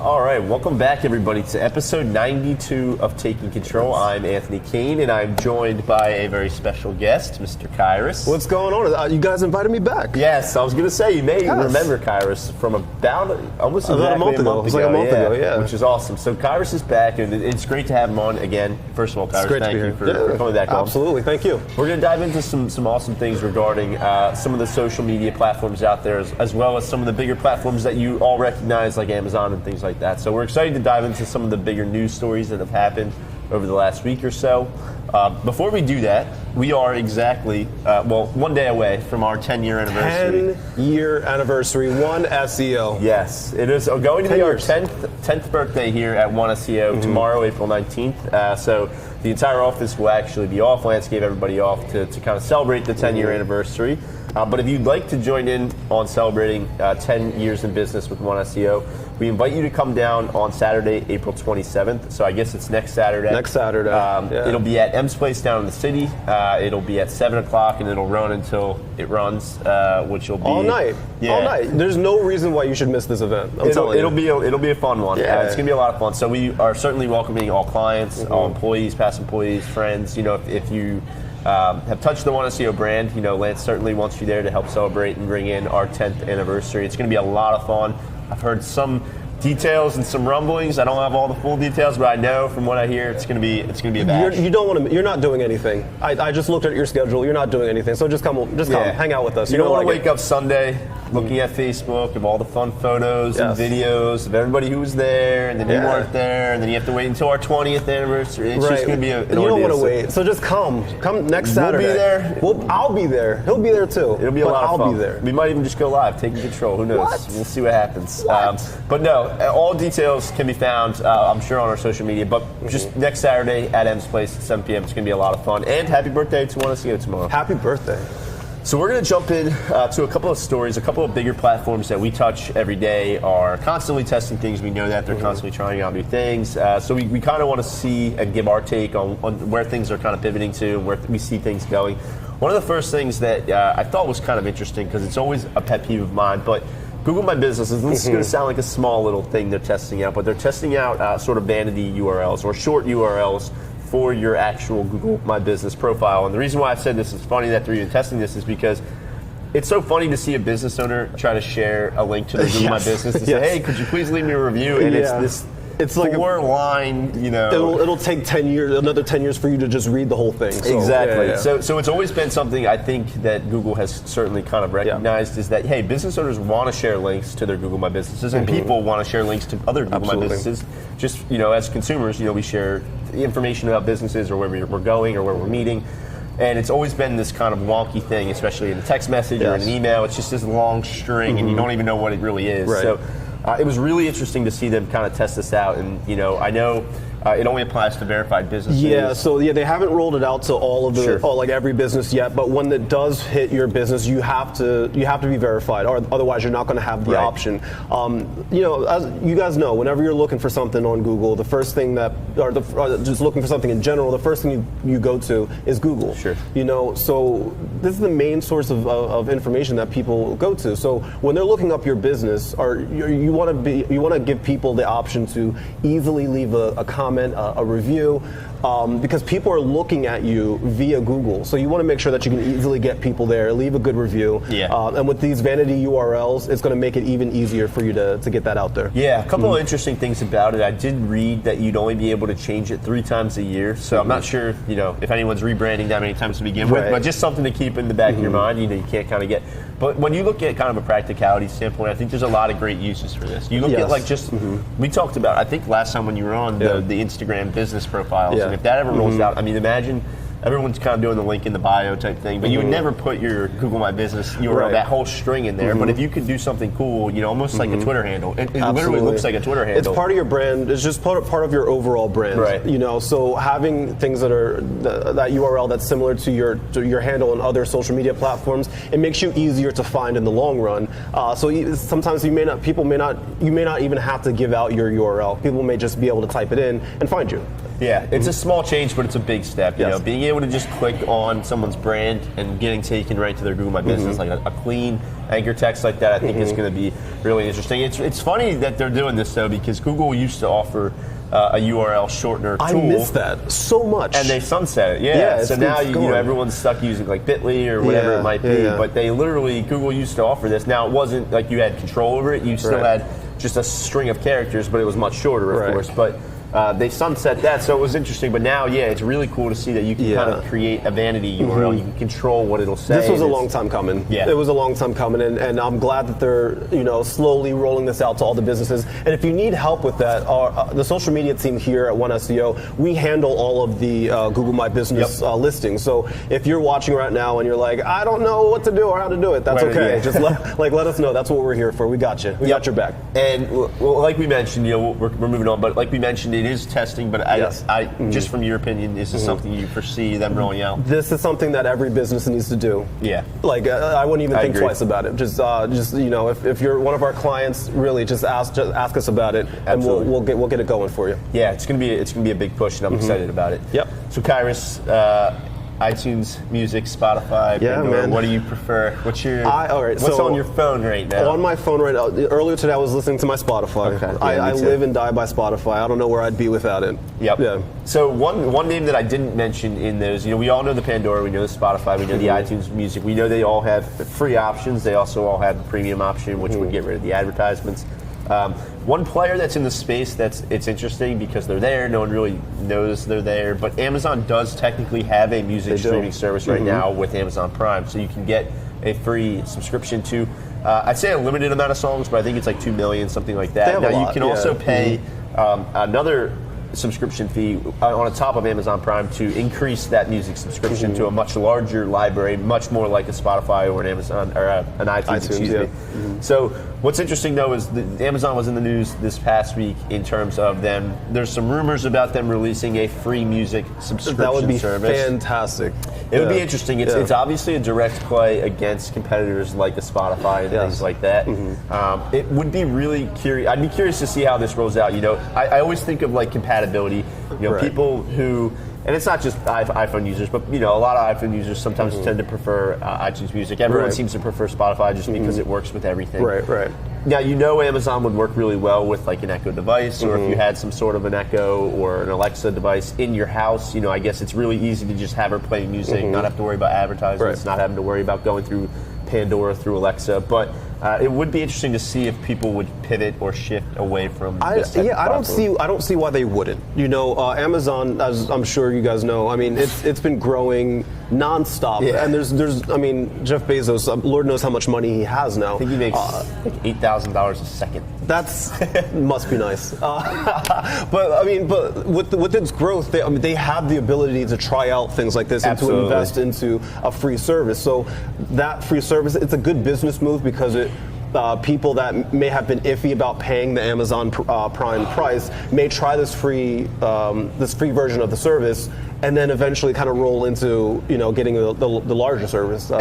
All right, welcome back, everybody, to episode 92 of Taking Control. I'm Anthony Kane, and I'm joined by a very special guest, Mr. Kairos. What's going on? You guys invited me back. Yes, I was going to say, you may remember Kairos from almost exactly a month ago. It was like a month ago, yeah. Which is awesome. So Kairos is back, and it's great to have him on again. First of all, Kairos, thank you for coming back on. Absolutely, thank you. We're going to dive into some awesome things regarding some of the social media platforms out there, as well as some of the bigger platforms that you all recognize, like Amazon and things like that. So we're excited to dive into some of the bigger news stories that have happened over the last week or so. Before we do that, we are exactly, 1 day away from our 10-year anniversary. 10-year anniversary, One SEO. Yes, it is going to be our 10th birthday here at One SEO tomorrow, April 19th. So the entire office will actually be off. Lance gave everybody off to kind of celebrate the 10-year anniversary. But if you'd like to join in on celebrating 10 years in business with One SEO, we invite you to come down on Saturday, April 27th. So I guess it's next Saturday. Next Saturday. It'll be at M's Place down in the city. It'll be at 7 o'clock, and it'll run until it runs, which will be all night. Yeah. All night. There's no reason why you should miss this event. It'll be a fun one. Yeah. It's gonna be a lot of fun. So we are certainly welcoming all clients, all employees, past employees, friends. You know, if you have touched the One SEO brand, you know, Lance certainly wants you there to help celebrate and bring in our 10th anniversary. It's going to be a lot of fun. I've heard some details and some rumblings. I don't have all the full details, but I know from what I hear, it's going to be a bash. You're not doing anything. I just looked at your schedule. You're not doing anything. So just come, hang out with us. You don't want to wake up Sunday looking at Facebook of all the fun photos and videos of everybody who was there, and then you weren't there, and then you have to wait until our 20th anniversary. It's just going to be an ordeal. You don't want to wait. So just come next Saturday. We'll be there. I'll be there. He'll be there too. It'll be a lot of fun. I'll be there. We might even just go live, taking control. Who knows? What? We'll see what happens. But no, all details can be found, I'm sure, on our social media. But just next Saturday at M's Place at 7 p.m. It's going to be a lot of fun. And happy birthday to One SEO tomorrow. Happy birthday. So we're going to jump in to a couple of stories. A couple of bigger platforms that we touch every day are constantly testing things. We know that they're constantly trying out new things. So we kind of want to see and give our take on where things are kind of pivoting to, where we see things going. One of the first things that I thought was kind of interesting, because it's always a pet peeve of mine, but Google My Business, and this is going to sound like a small little thing they're testing out, but they're testing out sort of vanity URLs or short URLs for your actual Google My Business profile. And the reason why I've said this is funny that they're even testing this is because it's so funny to see a business owner try to share a link to the Google My Business and say, hey, could you please leave me a review? And it's like 4-line, you know. It'll take 10 years, another 10 years for you to just read the whole thing. So, exactly. So it's always been something I think that Google has certainly kind of recognized is that, hey, business owners want to share links to their Google My Businesses, and people want to share links to other Google My Businesses. Just, you know, as consumers, you know, we share information about businesses or where we're going or where we're meeting. And it's always been this kind of wonky thing, especially in a text message or in an email. It's just this long string, and you don't even know what it really is. Right. So it was really interesting to see them kind of test this out. And, you know, I know it only applies to verified businesses. Yeah, so they haven't rolled it out to all of the, like every business yet. But when it does hit your business, you have to be verified, or otherwise you're not going to have the option. You know, as you guys know, whenever you're looking for something on Google, the first thing or just looking for something in general, the first thing you go to is Google. Sure. You know, so this is the main source of information that people go to. So when they're looking up your business, or you want to give people the option to easily leave a comment, a review, because people are looking at you via Google. So you want to make sure that you can easily get people there, leave a good review. And with these vanity URLs, it's going to make it even easier for you to get that out there. Yeah, a couple of interesting things about it. I did read that you'd only be able to change it 3 times a year. So I'm not sure, you know, if anyone's rebranding that many times to begin with, but just something to keep in the back of your mind. You know, you can't kind of get. But when you look at kind of a practicality standpoint, I think there's a lot of great uses for this. You look at like just, we talked about, I think last time when you were on, the Instagram business profiles. And if that ever rolls out, I mean, imagine everyone's kind of doing the link in the bio type thing, but you would never put your Google My Business URL, that whole string in there. But if you could do something cool, almost like a Twitter handle, it literally looks like a Twitter handle. It's part of your brand. It's just part of your overall brand. Right. So having things that are that URL that's similar to your handle on other social media platforms, it makes you easier to find in the long run. So sometimes you may not even have to give out your URL. People may just be able to type it in and find you. Yeah, it's a small change, but it's a big step. You know, being able to just click on someone's brand and getting taken right to their Google My Business, like a clean anchor text like that, I think is going to be really interesting. It's funny that they're doing this though, because Google used to offer a URL shortener tool. I miss that so much. And they sunset it. So now everyone's stuck using like Bitly or whatever it might be. But they literally, Google used to offer this. Now it wasn't like you had control over it. You still had just a string of characters, but it was much shorter, of course. But they sunset that, so it was interesting. But now, it's really cool to see that you can kind of create a vanity URL. You can control what it'll say. This was a long time coming. Yeah. It was a long time coming, and I'm glad that they're slowly rolling this out to all the businesses. And if you need help with that, the social media team here at One SEO, we handle all of the Google My Business listings. So if you're watching right now and you're like, I don't know what to do or how to do it, that's okay. Just let us know. That's what we're here for. We got you. We got your back. And like we mentioned, we're moving on. But like we mentioned, it is testing, but I just from your opinion, is this something you foresee them rolling out? This is something that every business needs to do. Yeah. Like I wouldn't even think twice about it. Just if you're one of our clients, really just ask us about it, and we'll get it going for you. Yeah, it's gonna be a big push, and I'm excited about it. Yep. So Kairos, iTunes Music, Spotify, Pandora, what do you prefer? What's on your phone right now? On my phone right now, earlier today I was listening to my Spotify. Okay. I live and die by Spotify. I don't know where I'd be without it. Yep. Yeah. So one name that I didn't mention in those, we all know the Pandora, we know the Spotify, we know the iTunes Music, we know they all have free options. They also all have the premium option, which would get rid of the advertisements. One player that's in the space it's interesting because they're there, no one really knows they're there, but Amazon does technically have a music streaming service right now with Amazon Prime, so you can get a free subscription to, I'd say a limited amount of songs, but I think it's like 2 million, something like that. Now you can also pay another subscription fee on the top of Amazon Prime to increase that music subscription to a much larger library, much more like a Spotify or an Amazon or an iTunes. Excuse me. So what's interesting though is Amazon was in the news this past week in terms of them. There's some rumors about them releasing a free music subscription service. That would be fantastic. It would be interesting. It's obviously a direct play against competitors like a Spotify and things like that. It would be really curious. I'd be curious to see how this rolls out. I always think of like compatibility. People who, and it's not just iPhone users, but a lot of iPhone users sometimes tend to prefer iTunes Music. Everyone seems to prefer Spotify just because it works with everything. Right. Now Amazon would work really well with like an Echo device, or if you had some sort of an Echo or an Alexa device in your house. I guess it's really easy to just have her play music, not have to worry about advertisements, not having to worry about going through Pandora through Alexa. But it would be interesting to see if people would pivot or shift away from this type of platform. I don't see why they wouldn't. Amazon, as I'm sure you guys know, it's been growing nonstop, and there's Jeff Bezos, Lord knows how much money he has now. I think he makes like $8,000 a second. That's must be nice. But with its growth, they have the ability to try out things like this and to invest into a free service. So that free service, it's a good business move because people that may have been iffy about paying the Amazon Prime price may try this free version of the service, and then eventually kind of roll into getting the larger service. In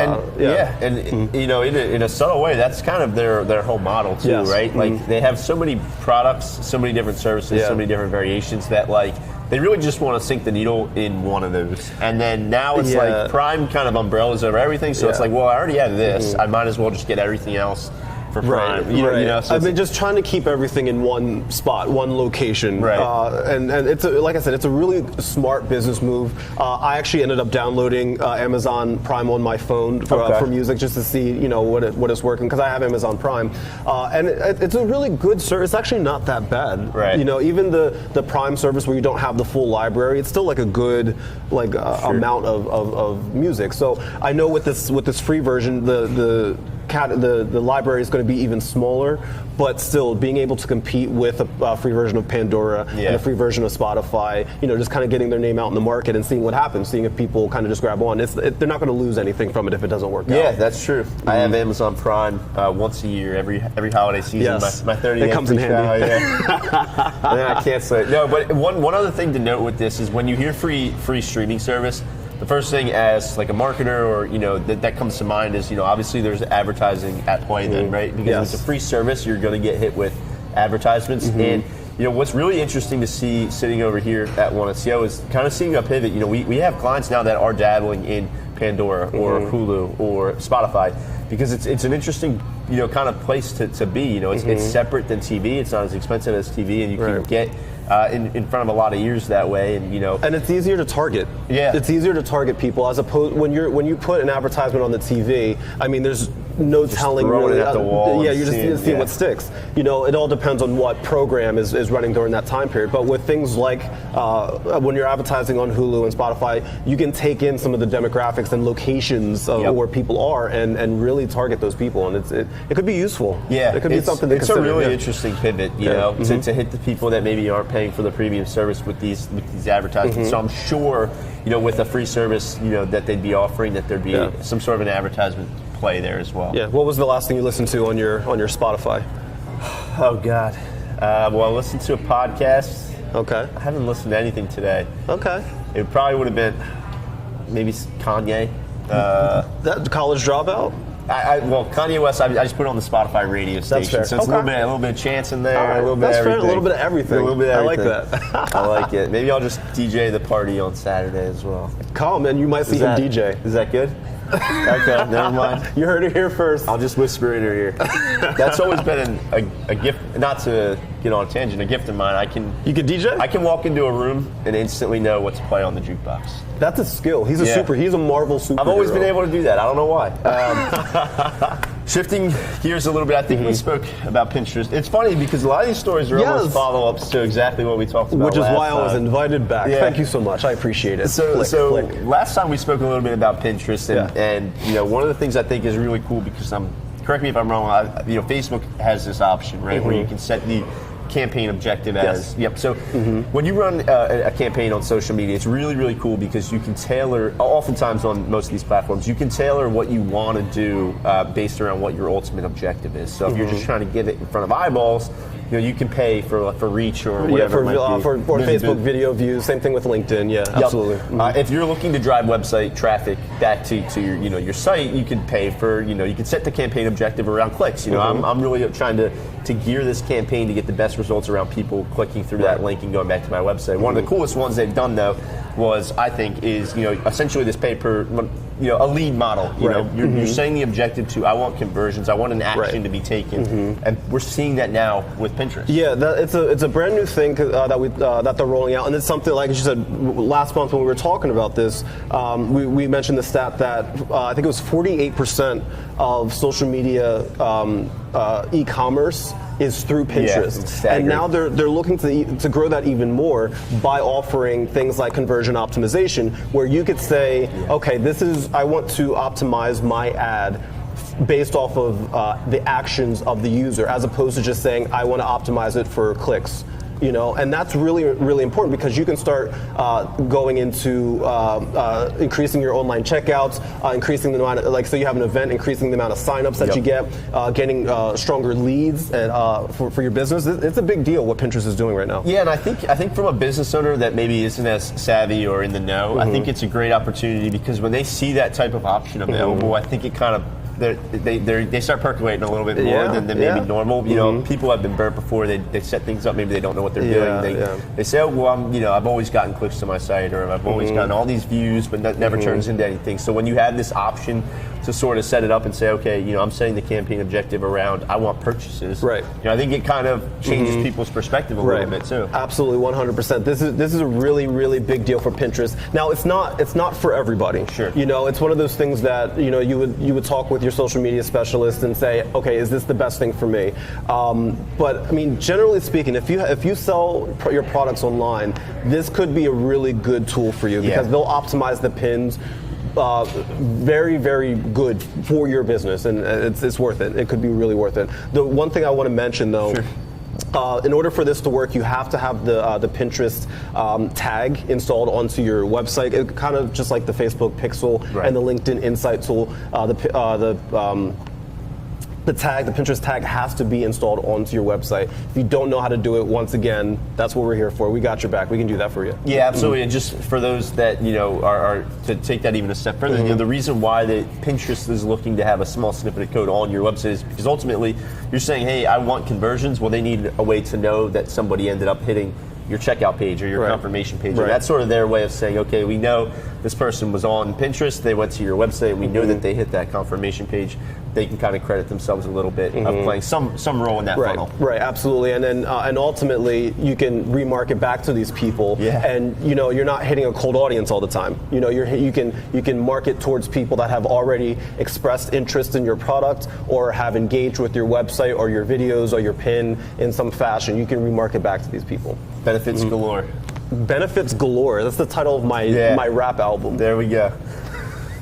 a subtle way, that's kind of their whole model too, right? Like they have so many products, so many different services, so many different variations that like they really just want to sink the needle in one of those. And then now it's like Prime kind of umbrellas over everything, so it's like, well, I already have this, I might as well just get everything else for Prime. So just trying to keep everything in one spot, one location. And it's like I said, it's a really smart business move. I actually ended up downloading Amazon Prime on my phone for music just to see what is working, because I have Amazon Prime, and it's a really good service. It's actually not that bad. Even the Prime service where you don't have the full library, it's still like a good amount of music. So I know with this free version, the the library is going to be even smaller, but still being able to compete with a free version of Pandora and a free version of Spotify, just kind of getting their name out in the market and seeing what happens, seeing if people kind of just grab on. They're not going to lose anything from it if it doesn't work out. Yeah, that's true. I have Amazon Prime once a year, every holiday season. Yes. My 30 it comes in handy. And then I cancel it. No, but one other thing to note with this is when you hear free streaming service, the first thing as like a marketer or that comes to mind is obviously there's advertising at play then, right? Because if it's a free service, you're going to get hit with advertisements. And what's really interesting to see sitting over here at One SEO is kind of seeing a pivot. We have clients now that are dabbling in Pandora or Hulu or Spotify because it's an interesting kind of place to be. It's separate than TV. It's not as expensive as TV, and you can get in front of a lot of ears that way, and and it's easier to target. Yeah, it's easier to target people as opposed when you put an advertisement on the TV. I mean, there's no telling really. It at the wall. Yeah, you're just seeing what sticks. It all depends on what program is running during that time period. But with things like when you're advertising on Hulu and Spotify, you can take in some of the demographics and locations of where people are and really target those people, and it could be useful. Yeah, it could be something to consider. It's a really interesting pivot, to hit the people that maybe aren't paying for the premium service with these advertisements. So I'm sure, with a free service, that they'd be offering that there'd be some sort of an advertisement play there as well. Yeah. What was the last thing you listened to on your Spotify? Oh God. Well, I listened to a podcast. Okay. I haven't listened to anything today. Okay. It probably would have been maybe Kanye. That College Dropout. Well, Kanye West, I just put it on the Spotify radio station. Fair. So it's a little bit of chance in there, a little bit That's of everything. Fair. A little bit of everything. A little bit of everything. I like that. I like it. Maybe I'll just DJ the party on Saturday as well. Come, and you might see him DJ. Is that good? Okay, never mind. You heard it here first. I'll just whisper in her ear. That's always been a gift, not to get on a tangent, a gift of mine. You can DJ? I can walk into a room and instantly know what to play on the jukebox. That's a skill. He's a Marvel superhero. I've always been able to do that. I don't know why. Shifting gears a little bit, I think we spoke about Pinterest. It's funny because a lot of these stories are almost follow-ups to exactly what we talked about. Which is why I was invited back. Yeah. Thank you so much. I appreciate it. So last time we spoke a little bit about Pinterest, and one of the things I think is really cool because correct me if I'm wrong. Facebook has this option, right, where you can set the campaign objective as So when you run a campaign on social media, it's really, really cool because you can tailor, oftentimes on most of these platforms, you can tailor what you want to do based around what your ultimate objective is. So if you're just trying to get it in front of eyeballs, you can pay for reach or whatever for Facebook video views. Same thing with LinkedIn. Yeah, absolutely. If you're looking to drive website traffic back to your your site, you can pay for you can set the campaign objective around clicks. I'm really trying to gear this campaign to get the best results around people clicking through that link and going back to my website. One of the coolest ones they've done though was is essentially this pay per a lead model. You're saying the objective to I want conversions, I want an action to be taken, and we're seeing that now with Pinterest. Yeah, it's a brand new thing that they're rolling out, and it's something like you said last month when we were talking about this. We mentioned the stat that I think it was 48% of social media e-commerce is through Pinterest, and now they're looking to grow that even more by offering things like conversion optimization, where you could say, okay, I want to optimize my ad based off of the actions of the user, as opposed to just saying I want to optimize it for clicks. And that's really, really important because you can start going into increasing your online checkouts, increasing the amount of, so you have an event, increasing the amount of signups that you get, getting stronger leads for your business. It's a big deal what Pinterest is doing right now. Yeah, and I think from a business owner that maybe isn't as savvy or in the know, I think it's a great opportunity because when they see that type of option available, I think it kind of they start percolating a little bit more than maybe normal. People have been burnt before. They set things up. Maybe they don't know what they're doing. They say, oh, well, I've always gotten clicks to my site, or I've always gotten all these views, but that never turns into anything. So when you have this option to sort of set it up and say, okay, I'm setting the campaign objective around I want purchases. Right. I think it kind of changes people's perspective a little bit too. Absolutely, 100%. This is a really, really big deal for Pinterest. Now it's not for everybody. Sure. It's one of those things that you would talk with your social media specialist and say, okay, is this the best thing for me? But I mean, generally speaking, if you sell your products online, this could be a really good tool for you because they'll optimize the pins very, very good for your business, and it's worth it. It could be really worth it. The one thing I want to mention, though. Sure. In order for this to work, you have to have the Pinterest tag installed onto your website. It kind of just like the Facebook Pixel and the LinkedIn Insight tool. The Pinterest tag has to be installed onto your website. If you don't know how to do it, once again, that's what we're here for. We got your back. We can do that for you. Yeah, absolutely. And just for those that are to take that even a step further, the reason why Pinterest is looking to have a small snippet of code on your website is because ultimately you're saying, hey, I want conversions. Well, they need a way to know that somebody ended up hitting your checkout page or your confirmation page. And that's sort of their way of saying, okay, we know this person was on Pinterest, they went to your website, we know that they hit that confirmation page. They can kind of credit themselves a little bit of playing some role in that funnel. Right, absolutely. And then and ultimately you can remarket back to these people, and you're not hitting a cold audience all the time. You can market towards people that have already expressed interest in your product or have engaged with your website or your videos or your pin in some fashion. You can remarket back to these people. Benefits galore. Benefits galore. That's the title of my rap album. There we go.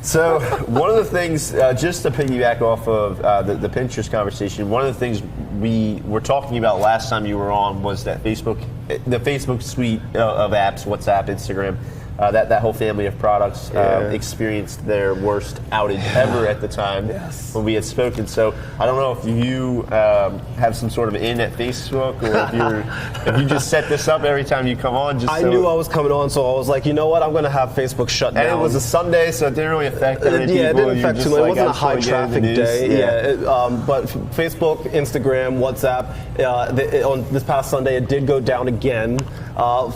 So one of the things, just to piggyback off of the Pinterest conversation, one of the things we were talking about last time you were on was that the Facebook suite of apps, WhatsApp, Instagram, that whole family of products experienced their worst outage ever at the time when we had spoken. So I don't know if you have some sort of in at Facebook, or if you just set this up every time you come on. I knew I was coming on, so I was like, you know what, I'm going to have Facebook shut down. And it was a Sunday, so it didn't really affect many people. Yeah, it didn't affect too much. It wasn't a high traffic day. But Facebook, Instagram, WhatsApp, on this past Sunday, it did go down again.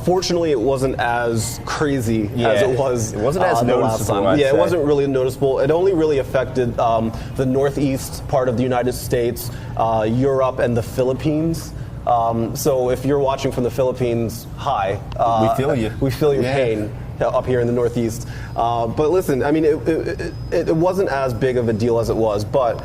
Fortunately, it wasn't as crazy as it was. It wasn't as noticeable. It wasn't really noticeable. It only really affected the northeast part of the United States, Europe, and the Philippines. So if you're watching from the Philippines, hi. We feel you. We feel your pain up here in the Northeast. But listen, I mean, it wasn't as big of a deal as it was, but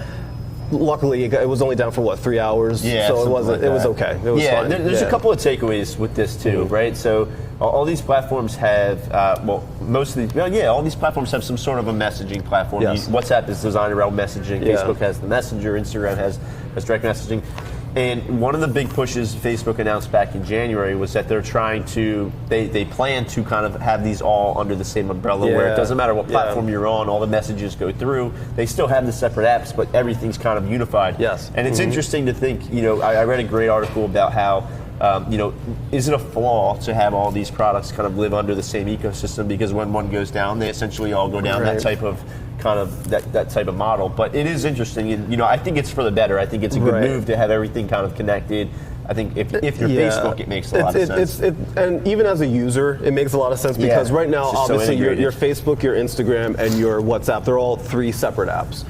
luckily it was only down for 3 hours. So it wasn't. It was okay. It was fine. There's a couple of takeaways with this too, right? So all these platforms have, all these platforms have some sort of a messaging platform. WhatsApp is designed around messaging. Facebook has the Messenger. Instagram has direct messaging. And one of the big pushes Facebook announced back in January was that they're trying to, they plan to kind of have these all under the same umbrella where it doesn't matter what platform you're on, all the messages go through. They still have the separate apps, but everything's kind of unified. And it's interesting to think, I read a great article about how, is it a flaw to have all these products kind of live under the same ecosystem, because when one goes down, they essentially all go down, that type of that type of model. But it is interesting, and I think it's for the better. I think it's a good move to have everything kind of connected. I think if you're Facebook, it makes a lot of sense. And even as a user, it makes a lot of sense, because right now, obviously, your Facebook, your Instagram, and your WhatsApp, they're all 3 separate apps.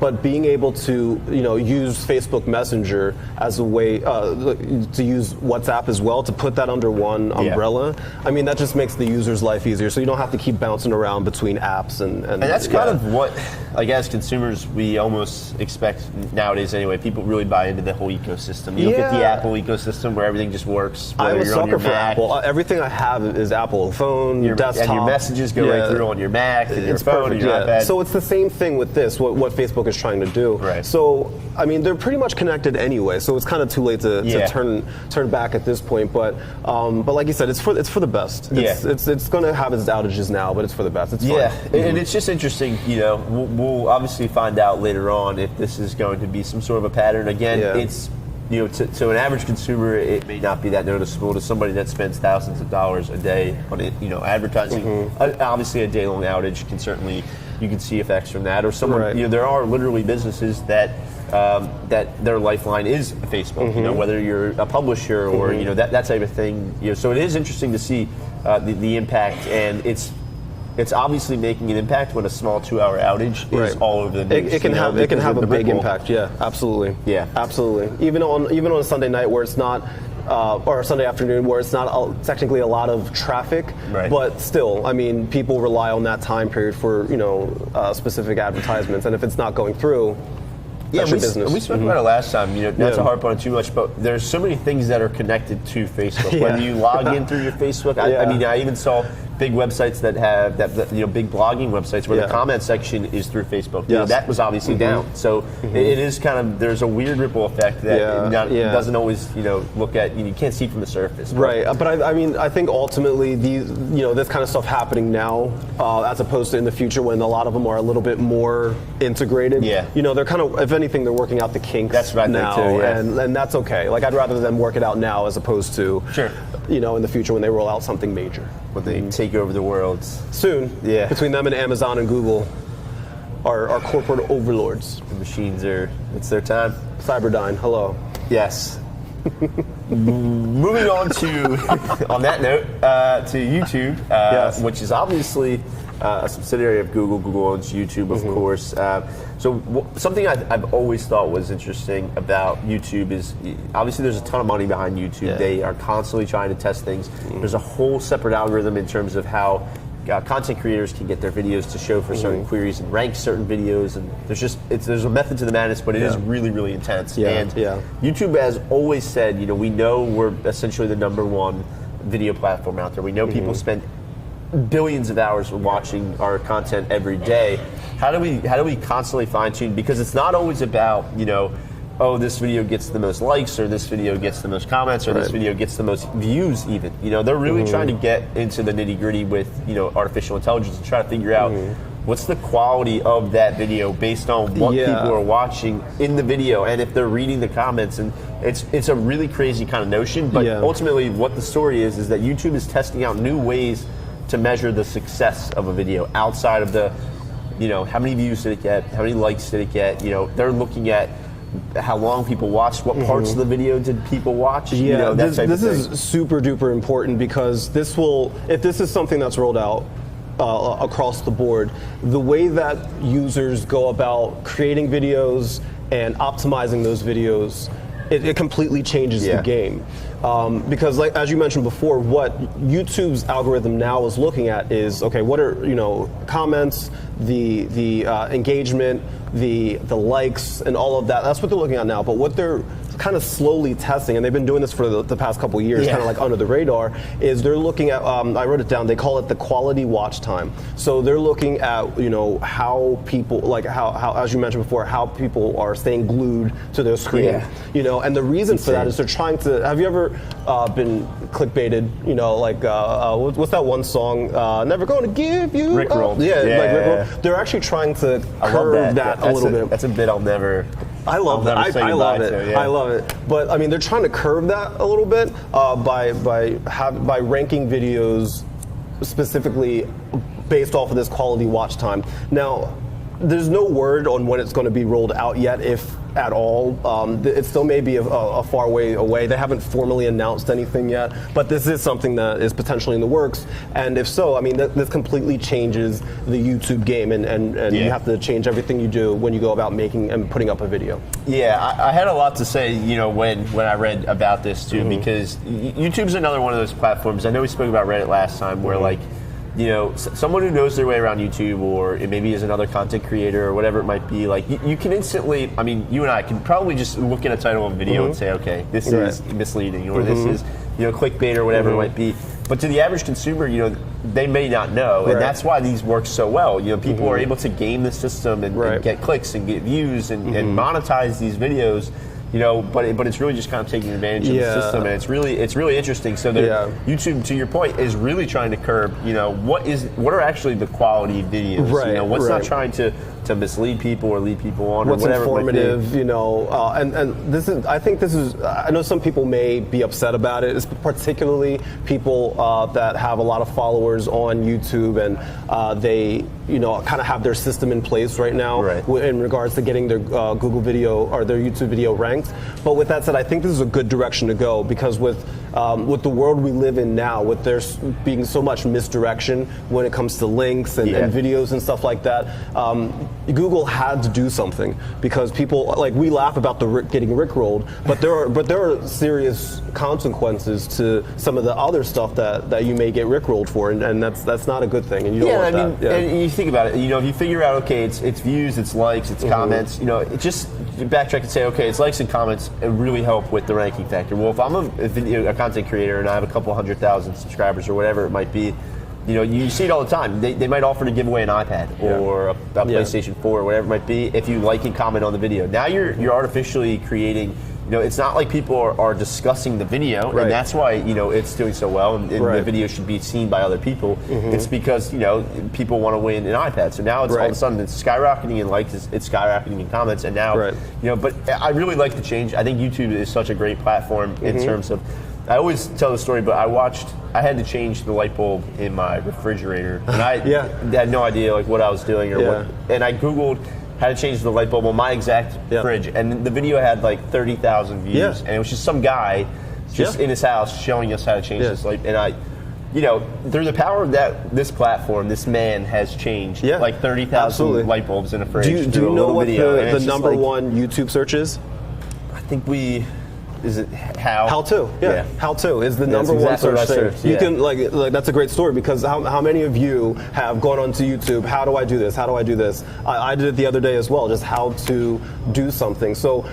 But being able to use Facebook Messenger as a way to use WhatsApp as well, to put that under one umbrella, I mean, that just makes the user's life easier. So you don't have to keep bouncing around between apps and that's kind of what, like, as consumers, we almost expect nowadays anyway. People really buy into the whole ecosystem. You look at the Apple ecosystem where everything just works. I'm a sucker for Apple. Everything I have is Apple. Phone, desktop. And your messages go right through on your Mac and your phone and your iPad. So it's the same thing with this, what Facebook is trying to do. So, I mean, they're pretty much connected anyway, so it's kind of too late to turn back at this point. But like you said, it's for the best. It's going to have its outages now, but it's for the best. It's fine. And it's just interesting, we'll obviously find out later on if this is going to be some sort of a pattern. Again, it's to an average consumer, it may not be that noticeable. To somebody that spends thousands of dollars a day on advertising, obviously a day-long outage you can see effects from that. Or someone, there are literally businesses that their lifeline is Facebook. Whether you're a publisher or that type of thing. So it is interesting to see the impact, and it's obviously making an impact when a small 2-hour outage is all over the news. It can have a big impact. Yeah, absolutely. Yeah, absolutely. Even on a Sunday night where it's not, or a Sunday afternoon where it's not technically a lot of traffic, but still, I mean, people rely on that time period for specific advertisements, and if it's not going through. That's your business. We spoke about it last time, not to harp on it too much, but there's so many things that are connected to Facebook. When you log in through your Facebook, I mean, I even saw big websites that have big blogging websites where the comment section is through Facebook. You know, that was obviously down. So it is kind of, there's a weird ripple effect that doesn't always look at, you can't see from the surface. Right, but I mean, I think ultimately this kind of stuff happening now, as opposed to in the future when a lot of them are a little bit more integrated. Yeah. They're kind of, if anything, they're working out the kinks now, too, and that's okay. Like, I'd rather them work it out now as opposed to in the future when they roll out something major. When they take over the world soon. Yeah. Between them and Amazon and Google, are corporate overlords. The machines it's their time. Cyberdyne, hello. Yes. Moving on to, on that note, to YouTube, which is obviously a subsidiary of Google. Google owns YouTube, of course. So something I've always thought was interesting about YouTube is, obviously there's a ton of money behind YouTube. Yeah. They are constantly trying to test things. There's a whole separate algorithm in terms of how content creators can get their videos to show for certain queries and rank certain videos, and there's a method to the madness, but it is really, really intense. And YouTube has always said, we know we're essentially the #1 video platform out there. We know people spend billions of hours watching our content every day. How do we constantly fine tune? Because it's not always about oh, this video gets the most likes, or this video gets the most comments, or this video gets the most views even. They're really trying to get into the nitty gritty with, artificial intelligence and try to figure out what's the quality of that video based on what people are watching in the video and if they're reading the comments. And it's a really crazy kind of notion, but ultimately what the story is that YouTube is testing out new ways to measure the success of a video outside of the, how many views did it get, how many likes did it get. They're looking at how long people watched, what parts of the video did people watch. Yeah, this is super duper important, because if this is something that's rolled out across the board, the way that users go about creating videos and optimizing those videos, it completely changes the game. Because, like as you mentioned before, what YouTube's algorithm now is looking at is, okay, what are comments, the engagement, the likes, and all of that. That's what they're looking at now. But what they're kind of slowly testing, and they've been doing this for the past couple of years, kind of like under the radar, is they're looking at, I wrote it down, they call it the quality watch time. So they're looking at, how people, like how as you mentioned before, how people are staying glued to their screen. And the reason for that is they're trying to, have you ever been clickbaited, what's that one song, Never Gonna Give You Rickrolled. Like Rickrolled. They're actually trying to curve that a little bit. That's a bit I'll never... I love it. I love it. I love it. But I mean, they're trying to curve that a little bit by ranking videos specifically based off of this quality watch time. Now, there's no word on when it's going to be rolled out yet, if at all. It still may be a far way away. They haven't formally announced anything yet, but this is something that is potentially in the works. And if so, I mean, this completely changes the YouTube game, and you have to change everything you do when you go about making and putting up a video. Yeah, I had a lot to say, when I read about this too, because YouTube's another one of those platforms. I know we spoke about Reddit last time, where someone who knows their way around YouTube, or it maybe is another content creator or whatever it might be, like you can instantly, I mean, you and I can probably just look at a title of a video and say, okay, this is misleading, or this is, clickbait or whatever it might be. But to the average consumer, they may not know, and that's why these work so well. People are able to game the system and get clicks and get views and monetize these videos. But it's really just kind of taking advantage of the system, and it's really interesting. So YouTube, to your point, is really trying to curb, what are actually the quality videos? What's not trying to mislead people or lead people on, what's or whatever informative, and this is, I think this is, I know some people may be upset about it. It's particularly people that have a lot of followers on YouTube, and they kind of have their system in place right now in regards to getting their Google video or their YouTube video ranked. But with that said, I think this is a good direction to go, because with the world we live in now, with there being so much misdirection when it comes to links and videos and stuff like that, Google had to do something, because people, like, we laugh about getting rickrolled, but there are serious consequences to some of the other stuff that you may get rickrolled for, and that's not a good thing, and you don't want that. And you think about it, if you figure out, okay, it's views, it's likes, it's comments, it just backtrack and say, okay, it's likes and comments, it really help with the ranking factor. Well, if I'm a content creator and I have a couple 100,000 subscribers or whatever it might be, you see it all the time. They might offer to give away an iPad or a PlayStation 4 or whatever it might be if you like and comment on the video. Now you're artificially creating. It's not like people are discussing the video, and that's why it's doing so well, and the video should be seen by other people. It's because people want to win an iPad, so now it's all of a sudden it's skyrocketing in likes, it's skyrocketing in comments, and now But I really like the change. I think YouTube is such a great platform in terms of. I always tell the story, but I had to change the light bulb in my refrigerator, and I had no idea like what I was doing or what, and I Googled how to change the light bulb on my exact fridge, and the video had like 30,000 views, and it was just some guy just in his house showing us how to change this light, and through the power of this platform, this man has changed like 30,000 light bulbs in a fridge. Do you know what the number one YouTube search is? I think is it how? How to? Yeah. How to is the number one search thing. You can like that's a great story because how many of you have gone onto YouTube? How do I do this? How do I do this? I did it the other day as well. Just how to do something. So.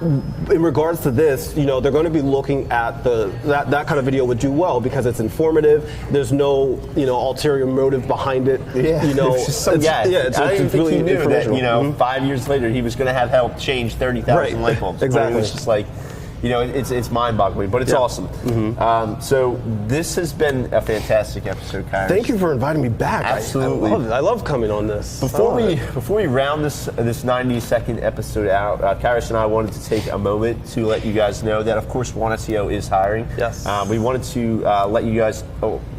In regards to this, they're going to be looking at that kind of video would do well because it's informative. There's no ulterior motive behind it. It's just some guy. It's I didn't think really he knew that 5 years later he was going to have help change 30,000 light bulbs. Exactly. It was just like. It's mind-boggling, but it's awesome. So this has been a fantastic episode, Kairos. Thank you for inviting me back. Absolutely, I love coming on this. Before we round this 90-second episode out, Kairos and I wanted to take a moment to let you guys know that, of course, One SEO is hiring. Yes. We wanted to let you guys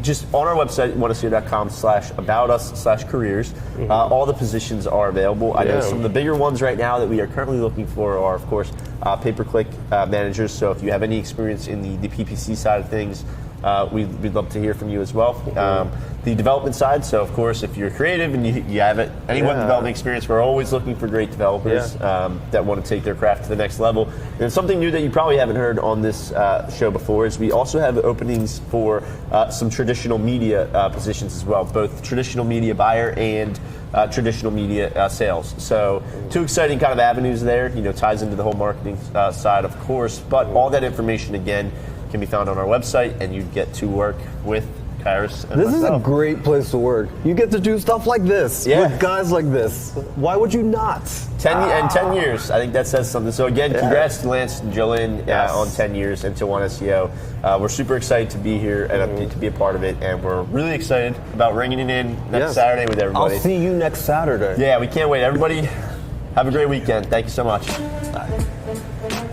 just on our website, oneseo.com/aboutus/careers. All the positions are available. I know some of the bigger ones right now that we are currently looking for are, of course, pay-per-click managers. So if you have any experience in the PPC side of things, we'd love to hear from you as well. The development side, so of course, if you're creative and you have any web development experience, we're always looking for great developers that want to take their craft to the next level. And something new that you probably haven't heard on this show before is we also have openings for some traditional media positions as well, both traditional media buyer and traditional media sales. So 2 exciting kind of avenues there, ties into the whole marketing side, of course, but all that information, again, can be found on our website, and you get to work with Kairos and This myself. is a great place to work. You get to do stuff like this with guys like this. Why would you not? 10 years, I think that says something. So again, congrats to Lance and Jolene on 10 years and to One SEO. We're super excited to be here and to be a part of it, and we're really excited about ringing it in next Saturday with everybody. I'll see you next Saturday. Yeah, we can't wait. Everybody, have a great weekend. Thank you so much. Bye.